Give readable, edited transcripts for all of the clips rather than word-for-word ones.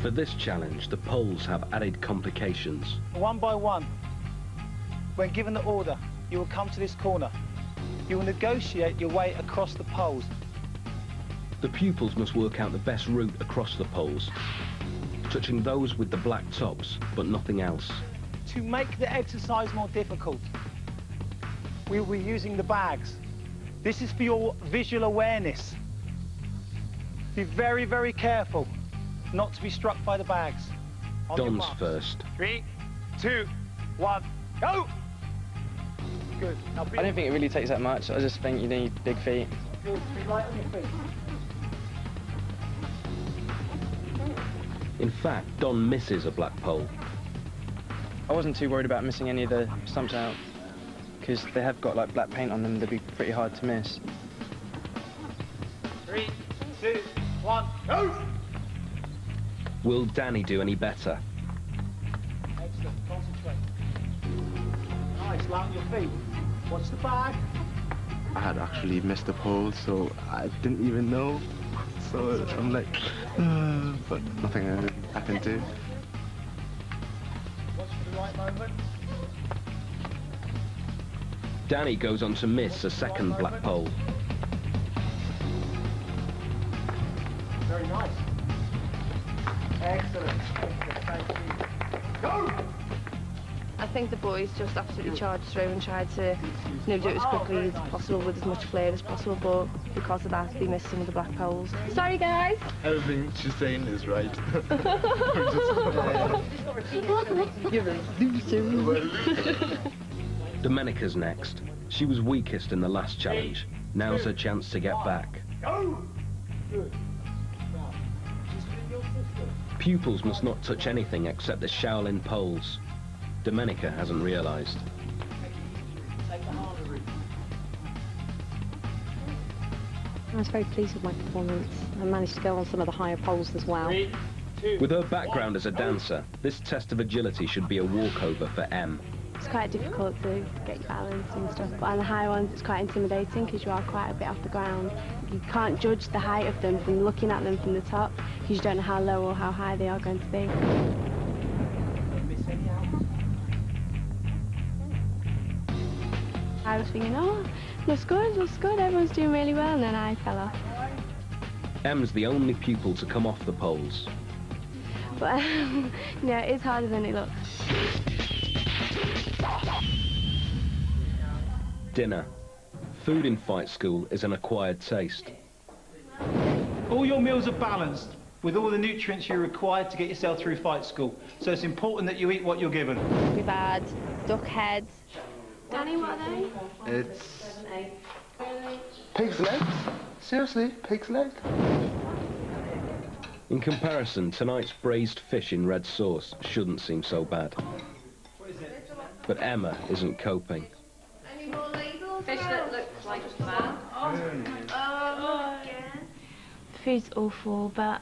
For this challenge, the poles have added complications. One by one, when given the order, you will come to this corner. You will negotiate your way across the poles. The pupils must work out the best route across the poles, touching those with the black tops, but nothing else. To make the exercise more difficult, we will be using the bags. This is for your visual awareness. Be very, very careful not to be struck by the bags. Don's first. 3, 2, 1, go! Good. Now I don't think it really takes that much. I just think you need big feet. Good. Be light on your feet. In fact, Don misses a black pole. I wasn't too worried about missing any of the stumps out, because they have got like black paint on them. They'd be pretty hard to miss. 3, 2, 1, go! Will Danny do any better? Excellent. Concentrate. Nice. Light on your feet. Watch the bag. I had actually missed the pole, so I didn't even know. So I'm like, but nothing I can do. Watch for the right moment. Danny goes on to miss a second black pole. Very nice. Excellent. Thank you. Go! I think the boys just absolutely charged through and tried to do it as quickly as possible with as much flair as possible, but because of that, they missed some of the black poles. Sorry, guys. Everything she's saying is right. You're a loser. Domenica's next. She was weakest in the last challenge. Now's her chance to get back. Go! Good. Pupils must not touch anything except the Shaolin poles. Domenica hasn't realised. I was very pleased with my performance. I managed to go on some of the higher poles as well. 3, 2, With her background as a dancer, this test of agility should be a walkover for Em. It's quite difficult to get your balance and stuff, but on the high ones it's quite intimidating because you are quite a bit off the ground. You can't judge the height of them from looking at them from the top because you don't know how low or how high they are going to be. I was thinking, oh, looks good, everyone's doing really well, and then I fell off. Em's the only pupil to come off the poles. But, yeah, it's harder than it looks. Dinner. Food in fight school is an acquired taste. all your meals are balanced with all the nutrients you're required to get yourself through fight school. So it's important that you eat what you're given. We've had duck heads. Danny, what are they? It's pig's legs. Seriously, pig's legs. In comparison, tonight's braised fish in red sauce shouldn't seem so bad. But Emma isn't coping. Fish that looks like that. The food's awful, but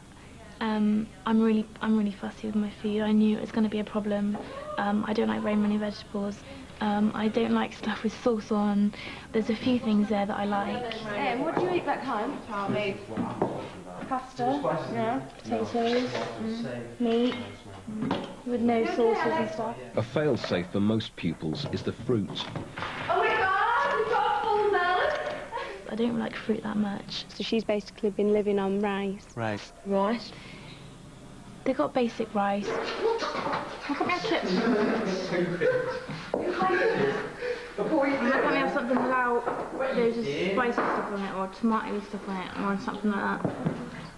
I'm really fussy with my food. I knew it was going to be a problem. I don't like very many vegetables. I don't like stuff with sauce on. There's a few things there that I like. What do you eat back home? Pasta, yeah, potatoes, meat, with no sauces and stuff. A fail-safe for most pupils is the fruit. Oh my God, we've got a full melon! I don't like fruit that much. So she's basically been living on rice. Rice. Rice? They got basic rice. Look at my chips. I'm not going to have something without loads of spicy stuff on it, or tomato stuff on it, or something like that.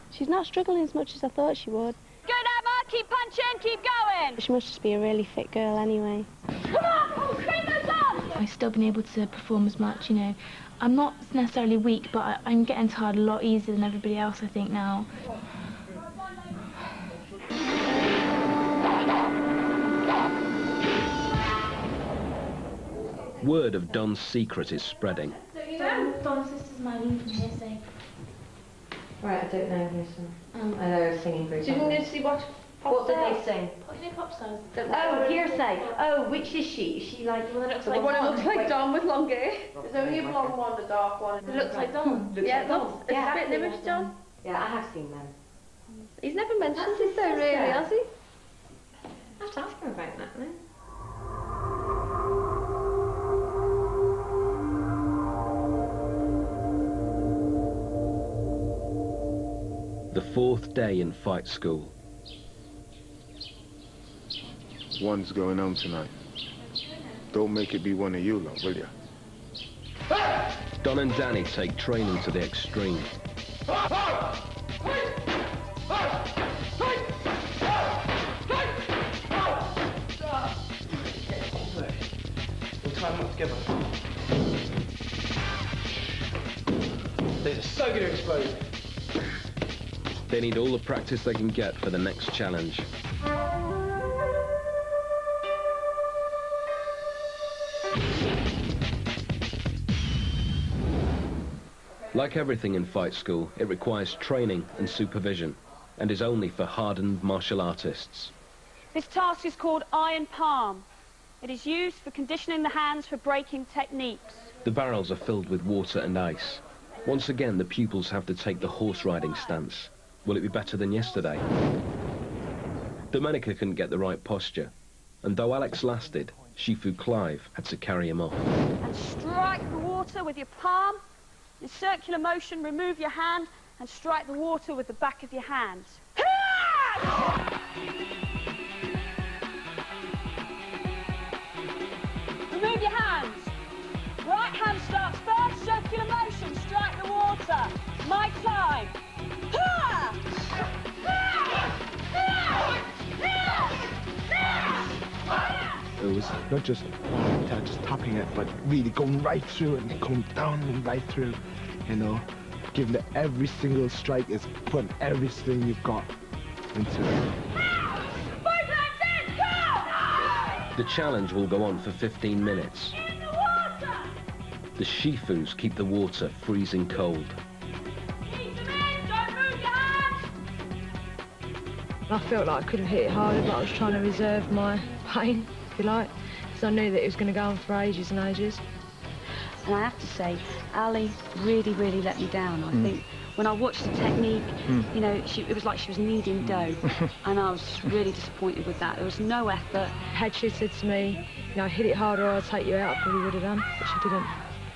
She's not struggling as much as I thought she would. Good, Emma, keep punching, keep going! She must just be a really fit girl anyway. Come on, bring those on! I've still been able to perform as much, you know. I'm not necessarily weak, but I'm getting tired a lot easier than everybody else, I think, now. Word of Don's secret is spreading. Don's sister's my lead from Hearsay. Right, I don't know Hearsay. I know singing group. So you can go see what What did they sing? You know pop stars? Oh, Hearsay. Oh, which is she? Is she like the one that looks like one that looks like Don with long hair. There's only a blonde one, a dark one. It looks like Don. Yeah, it looks Yeah, a bit image Don. Yeah, I have seen them. He's never mentioned it though, really, has he? I have to ask him about that then. The fourth day in fight school. One's going home tonight. Don't make it be one of you lot, will ya? Don and Danny take training to the extreme. We'll tie them up together. These are so good at exploding. They need all the practice they can get for the next challenge. Like everything in fight school, it requires training and supervision, and is only for hardened martial artists. This task is called Iron Palm. It is used for conditioning the hands for breaking techniques. The barrels are filled with water and ice. Once again, the pupils have to take the horse riding stance. Will it be better than yesterday? Domenica couldn't get the right posture, and though Alex lasted, Shifu Clive had to carry him off. And strike the water with your palm. In circular motion, remove your hand and strike the water with the back of your hands. Remove your hands. Right hand starts first, circular motion, strike the water. My time. It was not just just tapping it, but really going right through it and going down and right through, you know. Giving it every single strike is putting everything you've got into it. The challenge will go on for 15 minutes. The Shifus keep the water freezing cold. I felt like I could have hit it harder, but I was trying to reserve my pain, if you like, because I knew that it was going to go on for ages and ages. And I have to say, Ali really, really let me down. I think when I watched the technique, you know, it was like she was kneading dough, and I was really disappointed with that. There was no effort. Had she said to me, you know, hit it harder or I'll take you out, I probably would have done, but she didn't.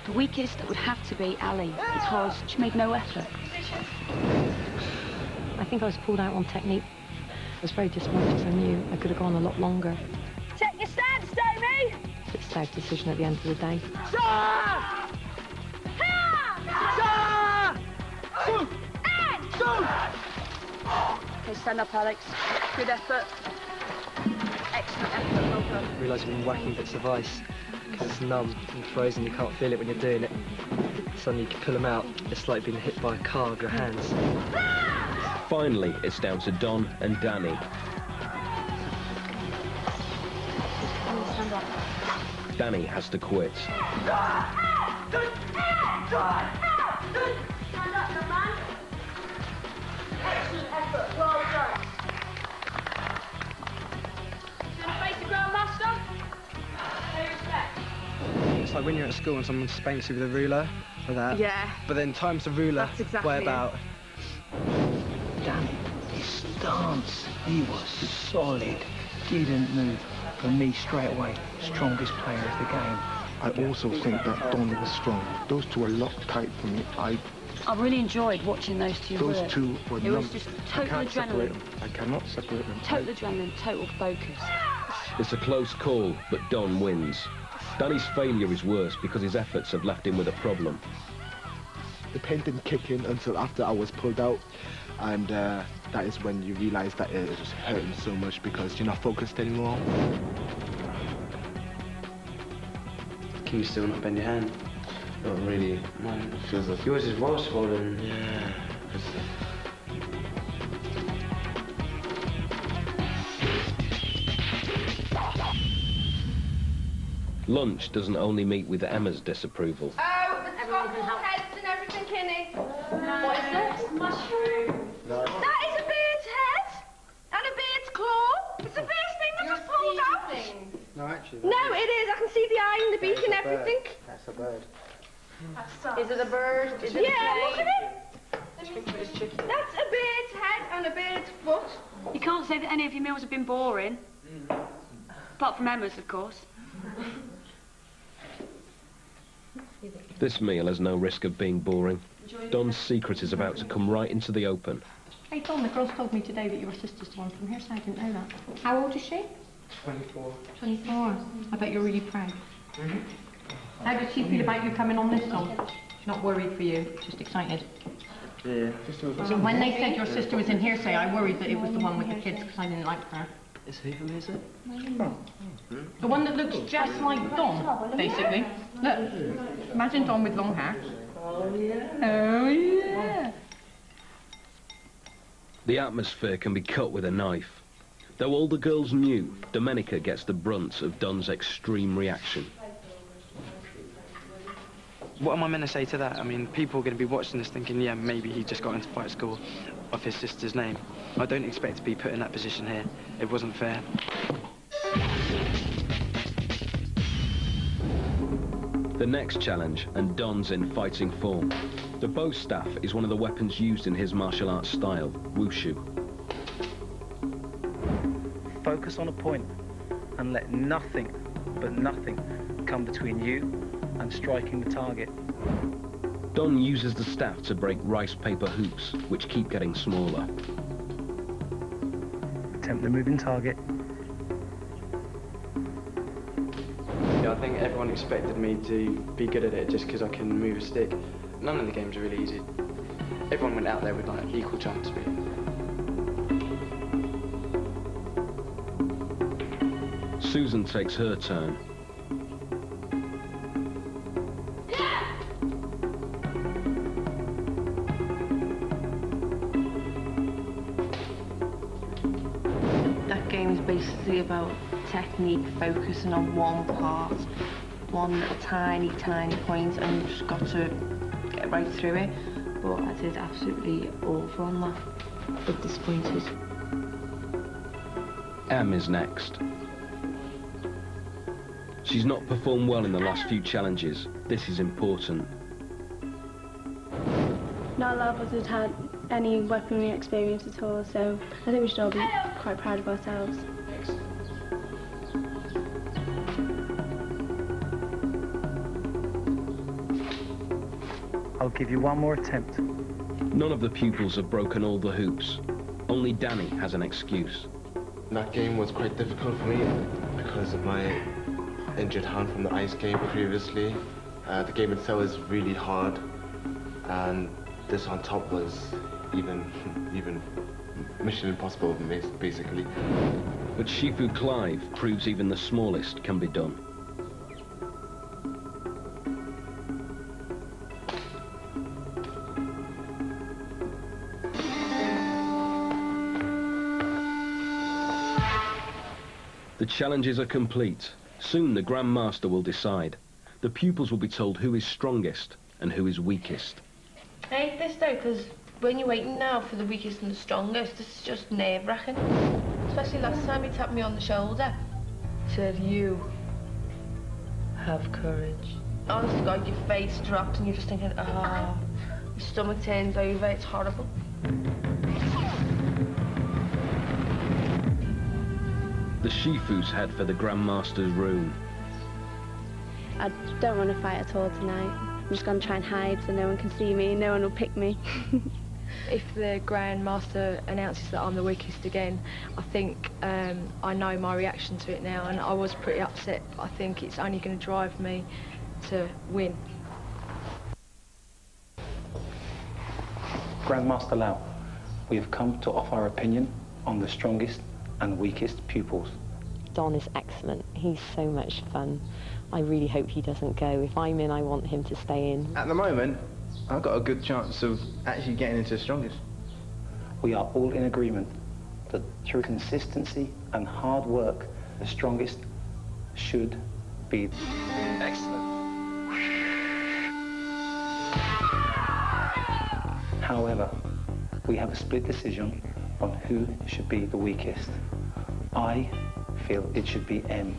The weakest would have to be Ali, because she made no effort. I think I was pulled out on technique. I was very disappointed because I knew I could have gone a lot longer. Check your stance, Damie! It's a safe decision at the end of the day. Okay, stand up, Alex. Good effort. Excellent effort, well done. I realise you've been whacking bits of ice because it's numb and frozen, you can't feel it when you're doing it. Suddenly you can pull them out, it's like being hit by a car with your hands. Finally, it's down to Don and Danny. Stand up. Danny has to quit. Stand up, young man. Excellent effort, well done. Do you want to face the ground, master? Pay respect. It's like when you're at school and someone spanks you with a ruler, like that. Yeah. But then times the ruler That's exactly by it. about. Danny, his stance, he was solid, didn't move. For me, straight away, strongest player of the game. I also think that Don was strong. Those two were locked tight for me. I really enjoyed watching those two work. Those two were It was just I total can't separate adrenaline. them. I cannot separate them. Total adrenaline, total focus. It's a close call, but Don wins. Danny's failure is worse because his efforts have left him with a problem. The pain didn't kick in until after I was pulled out, and that is when you realise that it was hurting so much because you're not focused anymore. Can you still not bend your hand? Not really. No. It feels like... Yours is well swollen. Yeah. Lunch doesn't only meet with Emma's disapproval. Oh, it's got four heads and everything in it. What is it? Mushroom. No. That is a beard's head and a beard's claw. It's a beard's thing that just falls out. No, actually. No, it is. I can see the eye and the beak and everything. That's a bird. Is it a bird? Is it Yeah, look at it. It's chicken. That's a beard's head and a beard's You can't say that any of your meals have been boring. Apart from Emma's, of course. This meal has no risk of being boring. Don's secret is about to come right into the open. Hey Don, the girls told me today that your sister's the one from here, so I didn't know that. How old is she? 24. 24. I bet you're really proud. How does she feel about you coming on this song? She's not worried for you, just excited. Yeah. When they said your sister was in Hearsay, I worried that it was the one with the kids because I didn't like her. Is who from Hearsay? The one that looks just like Don, basically. Look, imagine Don with long hair. Oh yeah. The atmosphere can be cut with a knife. Though all the girls knew, Domenica gets the brunt of Don's extreme reaction. What am I meant to say to that? I mean, people are going to be watching this thinking, yeah, maybe he just got into fight school of his sister's name. I don't expect to be put in that position here. It wasn't fair. The next challenge, and Don's in fighting form. The bow staff is one of the weapons used in his martial arts style, wushu. Focus on a point and let nothing, but nothing, come between you and striking the target. Don uses the staff to break rice paper hoops, which keep getting smaller. Attempt the moving target. Yeah, I think everyone expected me to be good at it just because I can move a stick. None of the games are really easy. Everyone went out there with like equal chance really. Susan takes her turn. That game is basically about technique, focusing on one part, one little tiny point, and you've just got to get right through it. But I did absolutely awful on that. A bit disappointed. Em is next. She's not performed well in the last few challenges. This is important. Not a lot of us had had any weaponry experience at all, so I think we should all be quite proud of ourselves. I'll give you one more attempt. None of the pupils have broken all the hoops. Only Danny has an excuse. That game was quite difficult for me because of my injured hand from the ice game previously. The game itself is really hard, and this on top was even Mission Impossible, basically. But Shifu Clive proves even the smallest can be done. The challenges are complete. Soon the Grand Master will decide. The pupils will be told who is strongest and who is weakest. I hate this though, because when you're waiting now for the weakest and the strongest, this is just nerve-wracking. Especially last time he tapped me on the shoulder. Said, you have courage. Honest to God, your face drops and you're just thinking, ah, your stomach turns over, it's horrible. The Shifus head for the Grand Master's room. I don't want to fight at all tonight. I'm just going to try and hide so no one can see me, no one will pick me. If the Grand Master announces that I'm the weakest again, I think I know my reaction to it now, and I was pretty upset, but I think it's only going to drive me to win. Grandmaster Lau, we have come to offer our opinion on the strongest and weakest pupils. Don is excellent. He's so much fun. I really hope he doesn't go. If I'm in, I want him to stay in. At the moment, I've got a good chance of actually getting into the strongest. We are all in agreement that through consistency and hard work, the strongest should be. Excellent. However, we have a split decision on who should be the weakest. I feel it should be Em.